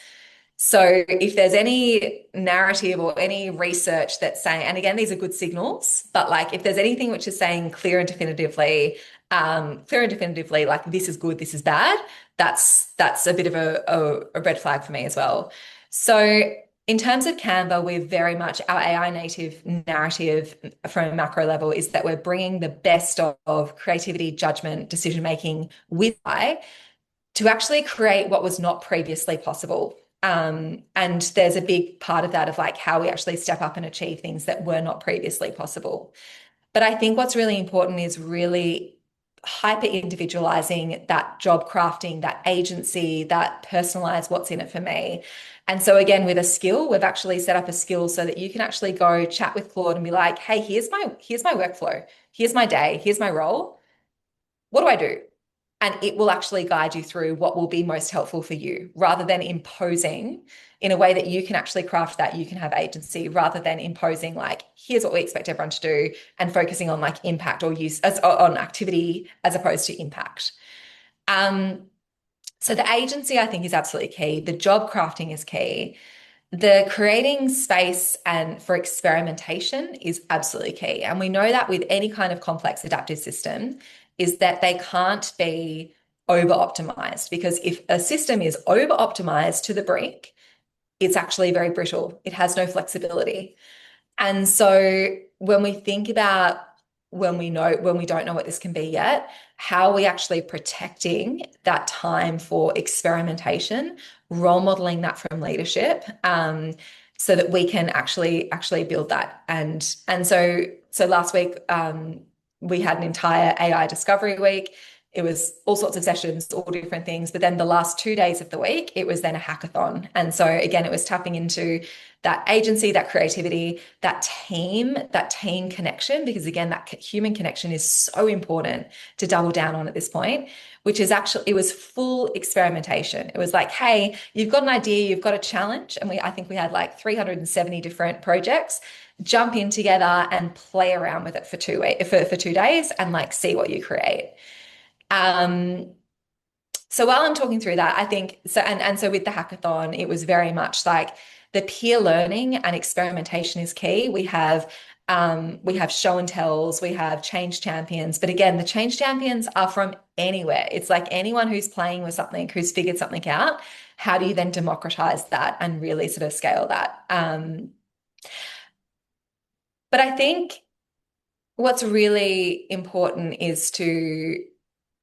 So if there's any narrative or any research that's saying, and again, these are good signals, but like if there's anything which is saying clear and definitively, like this is good, this is bad, that's a bit of a red flag for me as well. So in terms of Canva, we're very much our AI native narrative from a macro level is that we're bringing the best of creativity, judgment, decision making with AI to actually create what was not previously possible. And there's a big part of that of like how we actually step up and achieve things that were not previously possible. But I think what's really important is really hyper individualizing that job crafting, that agency, that personalized what's in it for me. And so again, with a skill, we've actually set up a skill so that you can actually go chat with Claude and be like, hey, here's my workflow, here's my day, here's my role. What do I do? And it will actually guide you through what will be most helpful for you rather than imposing in a way that you can actually craft that you can have agency rather than imposing like here's what we expect everyone to do and focusing on like impact or use as on activity as opposed to impact. um so the agency I think is absolutely key. The job crafting is key. The creating space and for experimentation is absolutely key. And we know that with any kind of complex adaptive system is that they can't be over optimized because if a system is over optimized to the brink, it's actually very brittle. It has no flexibility. And so when we think about when we don't know what this can be yet, how are we actually protecting that time for experimentation, role modeling that from leadership, so that we can actually build that. And so last week we had an entire AI discovery week. It was all sorts of sessions, all different things. But then the last 2 days of the week, it was then a hackathon. And so again, it was tapping into that agency, that creativity, that team connection, because again, that human connection is so important to double down on at this point, which is actually, it was full experimentation. It was like, hey, you've got an idea, you've got a challenge. And I think we had like 370 different projects. Jump in together and play around with it for 2 days and like see what you create. Um, so while I'm talking through that, I think so, and so with the hackathon, it was very much like the peer learning and experimentation is key. We have show and tells, we have change champions, but again, the change champions are from anywhere. It's like anyone who's playing with something, who's figured something out. How do you then democratize that and really sort of scale that? But I think what's really important is to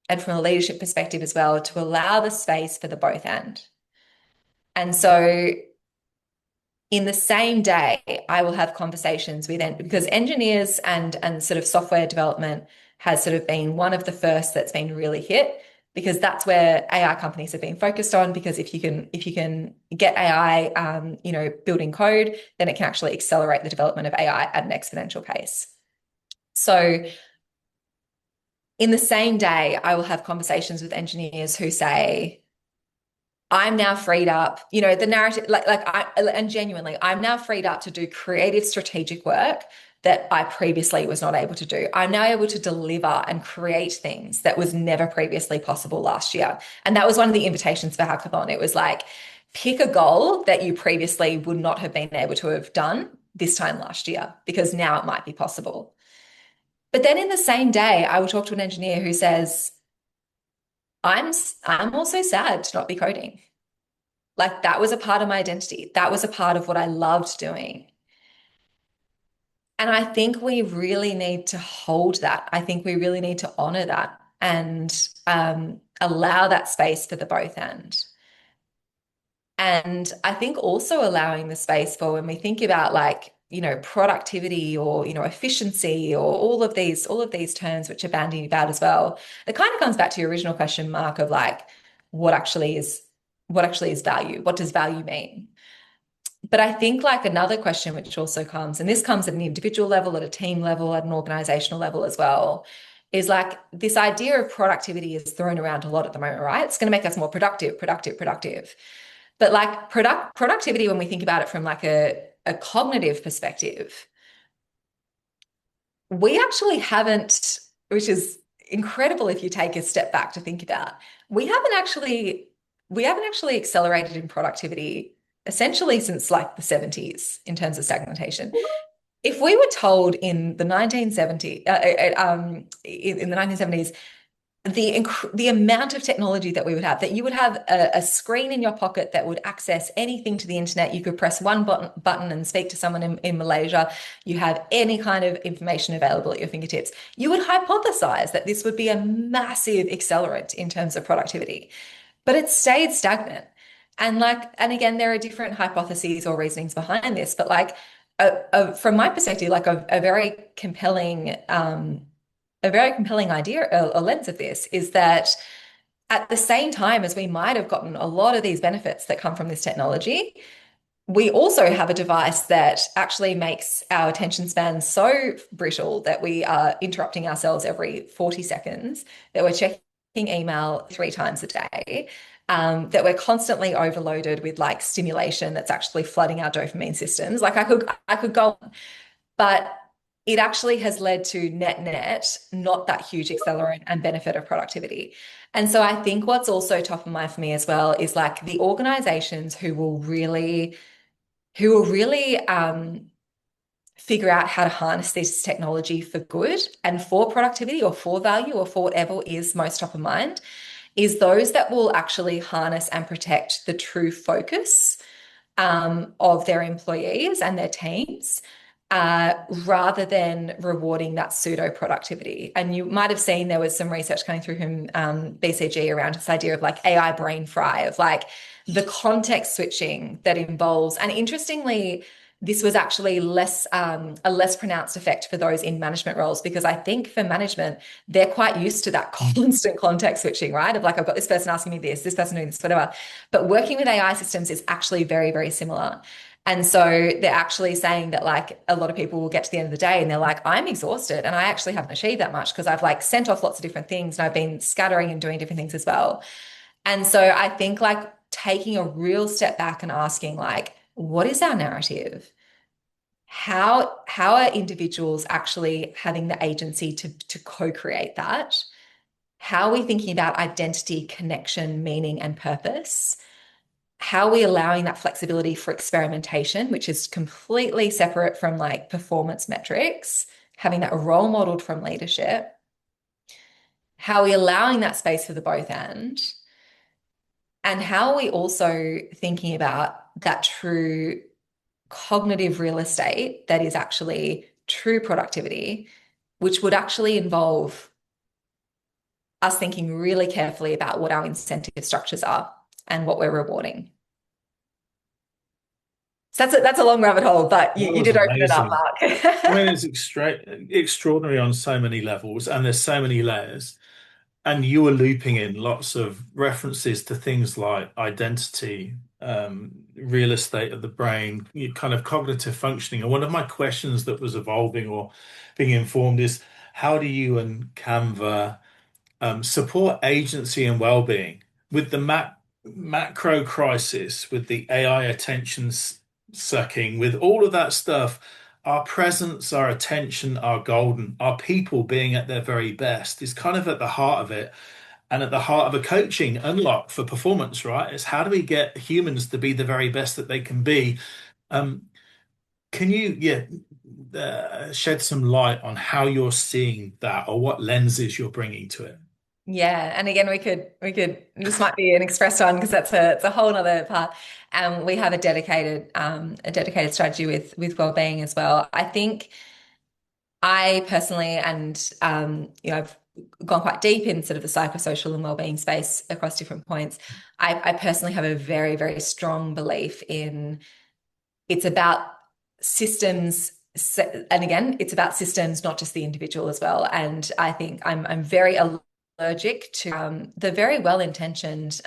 and from a leadership perspective as well, to allow the space for the both end. And so in the same day, I will have conversations with because engineers and sort of software development has sort of been one of the first that's been really hit because that's where AI companies have been focused on. Because if you can get AI, building code, then it can actually accelerate the development of AI at an exponential pace. So in the same day, I will have conversations with engineers who say, I'm now freed up, the narrative, and genuinely, I'm now freed up to do creative, strategic work that I previously was not able to do. I'm now able to deliver and create things that was never previously possible last year. And that was one of the invitations for Hackathon. It was like, pick a goal that you previously would not have been able to have done this time last year, because now it might be possible. But then in the same day, I will talk to an engineer who says, I'm also sad to not be coding. Like that was a part of my identity. That was a part of what I loved doing. And I think we really need to hold that. I think we really need to honor that and allow that space for the both end. And I think also allowing the space for when we think about like, productivity or, efficiency or all of these terms which are bandied about as well. It kind of comes back to your original question, Mark, of like, what actually is value? What does value mean? But I think like another question which also comes, and this comes at an individual level, at a team level, at an organizational level as well, is like this idea of productivity is thrown around a lot at the moment, right? It's going to make us more productive, productive, productive. But like productivity, when we think about it from like a cognitive perspective, we actually haven't, which is incredible if you take a step back to think about, we haven't actually accelerated in productivity essentially since like the 70s in terms of stagnation. If we were told in the 1970s, in the 1970s, the amount of technology that we would have, that you would have a screen in your pocket that would access anything to the internet. You could press one button and speak to someone in Malaysia. You have any kind of information available at your fingertips. You would hypothesize that this would be a massive accelerant in terms of productivity, but it stayed stagnant. And again, there are different hypotheses or reasonings behind this, but from my perspective, a very compelling idea, a lens of this is that at the same time as we might have gotten a lot of these benefits that come from this technology, we also have a device that actually makes our attention span so brittle that we are interrupting ourselves every 40 seconds, that we're checking email 3 times a day, that we're constantly overloaded with like stimulation that's actually flooding our dopamine systems. Like I could go on, but it actually has led to net not that huge accelerant and benefit of productivity. And so I think what's also top of mind for me as well is like the organizations who will really figure out how to harness this technology for good and for productivity or for value or for whatever is most top of mind, is those that will actually harness and protect the true focus of their employees and their teams, rather than rewarding that pseudo productivity. And you might have seen there was some research coming through from BCG around this idea of like AI brain fry, of like the context switching that involves. And interestingly, this was actually a less pronounced effect for those in management roles, because I think for management, they're quite used to that constant context switching, right? Of like, I've got this person asking me this person doing this, whatever. But working with AI systems is actually very, very similar. And so they're actually saying that like a lot of people will get to the end of the day and they're like, I'm exhausted and I actually haven't achieved that much because I've like sent off lots of different things and I've been scattering and doing different things as well. And so I think like taking a real step back and asking like, what is our narrative? How are individuals actually having the agency to co-create that? How are we thinking about identity, connection, meaning, and purpose? How are we allowing that flexibility for experimentation, which is completely separate from like performance metrics, having that role modeled from leadership? How are we allowing that space for the both end? And how are we also thinking about that true cognitive real estate that is actually true productivity, which would actually involve us thinking really carefully about what our incentive structures are and what we're rewarding. So that's a long rabbit hole, but That you was did open it up, amazing. I Mark. mean, it's extraordinary on so many levels, and there's so many layers. And you were looping in lots of references to things like identity, real estate of the brain, kind of cognitive functioning. And one of my questions that was evolving or being informed is, how do you and Canva support agency and well-being with the macro crisis, with the AI attention sucking, with all of that stuff? Our presence, our attention, our golden, our people being at their very best is kind of at the heart of it, and at the heart of a coaching unlock for performance, right? It's how do we get humans to be the very best that they can be? Um, can you, shed some light on how you're seeing that, or what lenses you're bringing to it? Yeah, and again, we could this might be an express one because it's a whole nother part. We have a dedicated strategy with well-being as well. I think I personally, and I've gone quite deep in sort of the psychosocial and well-being space across different points. I personally have a very, very strong belief in it's about systems. And again, it's about systems, not just the individual as well. And I think I'm very allergic to the very well-intentioned,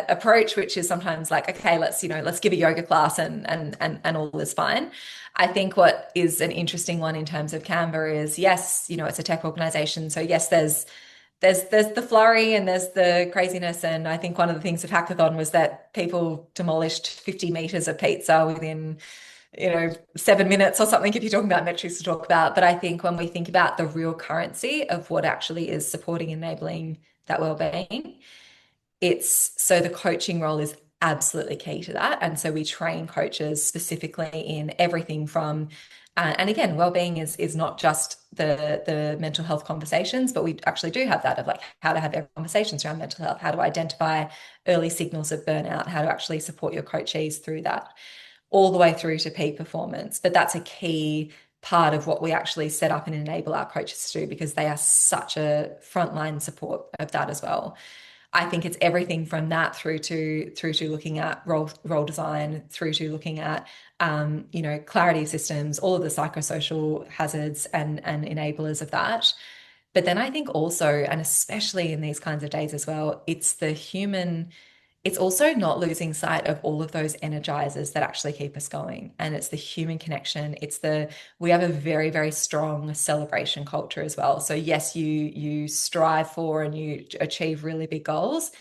approach, which is sometimes like, okay, let's give a yoga class and all is fine. I think what is an interesting one in terms of Canva is, yes, it's a tech organization, so yes, there's the flurry and there's the craziness. And I think one of the things of hackathon was that people demolished 50 meters of pizza within 7 minutes or something, if you're talking about metrics to talk about. But I think when we think about the real currency of what actually is supporting, enabling that well-being, the coaching role is absolutely key to that. And so we train coaches specifically in everything from And again, well-being is not just the mental health conversations, but we actually do have that of like how to have their conversations around mental health, how to identify early signals of burnout, how to actually support your coachees through that, all the way through to peak performance. But that's a key part of what we actually set up and enable our coaches to do because they are such a frontline support of that as well. I think it's everything from that through to looking at role design, through to looking at clarity of systems, all of the psychosocial hazards and enablers of that. But then I think also, and especially in these kinds of days as well, it's also not losing sight of all of those energizers that actually keep us going. And it's the human connection. We have a very, very strong celebration culture as well. So yes, you strive for and you achieve really big goals,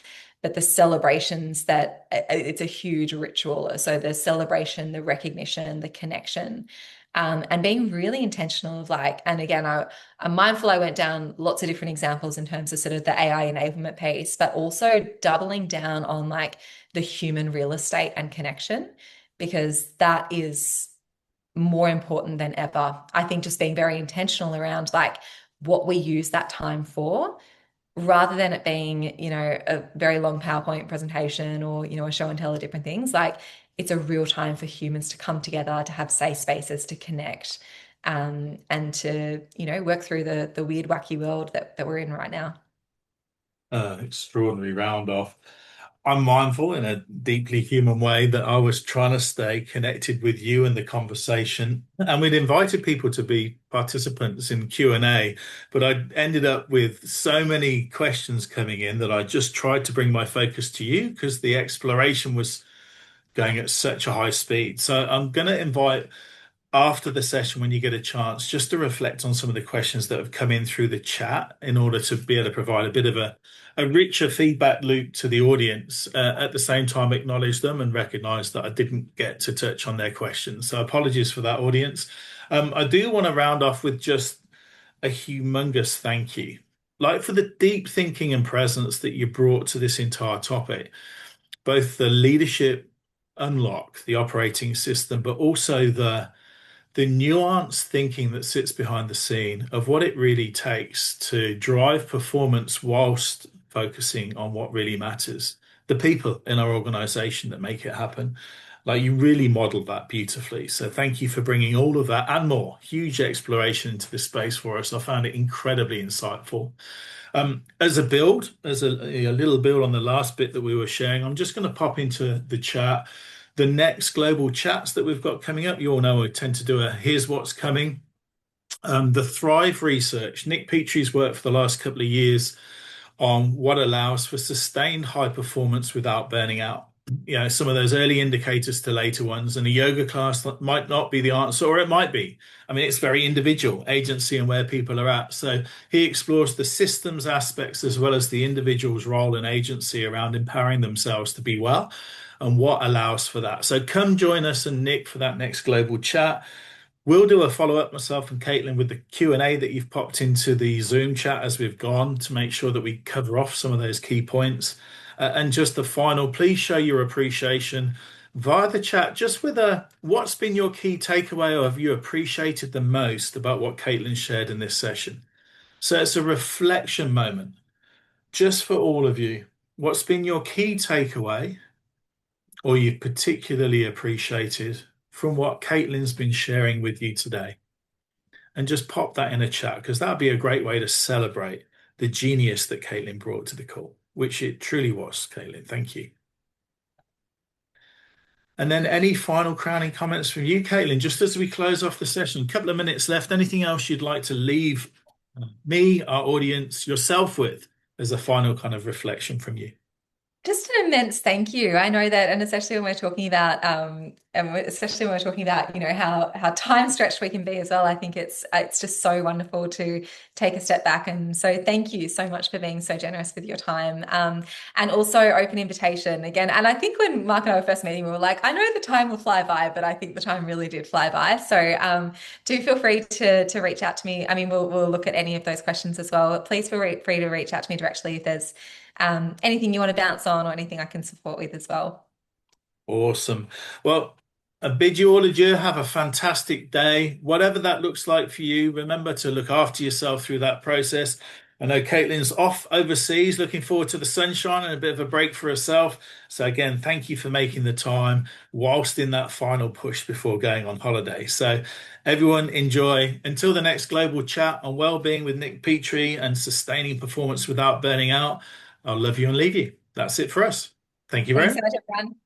but the celebrations that it's a huge ritual. So the celebration, the recognition, the connection, and being really intentional of like, and again, I'm mindful I went down lots of different examples in terms of sort of the AI enablement piece, but also doubling down on like the human real estate and connection, because that is more important than ever. I think just being very intentional around like what we use that time for rather than it being, a very long PowerPoint presentation or, a show and tell of different things, like it's a real time for humans to come together, to have safe spaces, to connect, and to, work through the weird, wacky world that we're in right now. Extraordinary round off. I'm mindful in a deeply human way that I was trying to stay connected with you and the conversation, and we'd invited people to be participants in Q&A, but I ended up with so many questions coming in that I just tried to bring my focus to you because the exploration was going at such a high speed. So I'm going to invite after the session, when you get a chance, just to reflect on some of the questions that have come in through the chat in order to be able to provide a bit of a richer feedback loop to the audience. At the same time, acknowledge them and recognize that I didn't get to touch on their questions. So apologies for that, audience. I do want to round off with just a humongous thank you. Like for the deep thinking and presence that you brought to this entire topic, both the leadership unlock, the operating system, but also the nuanced thinking that sits behind the scene of what it really takes to drive performance whilst focusing on what really matters, the people in our organization that make it happen. Like you really modeled that beautifully. So thank you for bringing all of that and more huge exploration into this space for us. I found it incredibly insightful. As a build, as a little build on the last bit that we were sharing, I'm just going to pop into the chat the next global chats that we've got coming up. You all know I tend to do a here's what's coming. The Thrive research, Nick Petrie's work for the last couple of years on what allows for sustained high performance without burning out. Some of those early indicators to later ones, and a yoga class that might not be the answer, or it might be. I mean, it's very individual, agency and where people are at. So he explores the systems aspects as well as the individual's role and agency around empowering themselves to be well and what allows for that. So come join us and Nick for that next global chat. We'll do a follow-up, myself and Caitlin, with the Q&A that you've popped into the Zoom chat as we've gone to make sure that we cover off some of those key points. And just the final, please show your appreciation via the chat, just with what's been your key takeaway or have you appreciated the most about what Caitlin shared in this session? So it's a reflection moment just for all of you. What's been your key takeaway or you've particularly appreciated from what Caitlin's been sharing with you today? And just pop that in a chat because that'd be a great way to celebrate the genius that Caitlin brought to the call, which it truly was, Caitlin. Thank you. And then any final crowning comments from you, Caitlin, just as we close off the session, a couple of minutes left. Anything else you'd like to leave me, our audience, yourself with as a final kind of reflection from you? Just an immense thank you. I know that, and especially when we're talking about, how time stretched we can be as well. I think it's just so wonderful to take a step back, and so thank you so much for being so generous with your time, and also open invitation again. And I think when Mark and I were first meeting, we were like, I know the time will fly by, but I think the time really did fly by. So do feel free to reach out to me. I mean, we'll look at any of those questions as well. Please feel free to reach out to me directly if there's anything you want to bounce on or anything I can support with as well. Awesome. Well, I bid you all adieu. Have a fantastic day. Whatever that looks like for you, remember to look after yourself through that process. I know Caitlin's off overseas, looking forward to the sunshine and a bit of a break for herself. So, again, thank you for making the time whilst in that final push before going on holiday. So, everyone, enjoy. Until the next global chat on well-being with Nick Petrie and sustaining performance without burning out, I'll love you and leave you. That's it for us. Thank you very Thanks so much. much, everyone.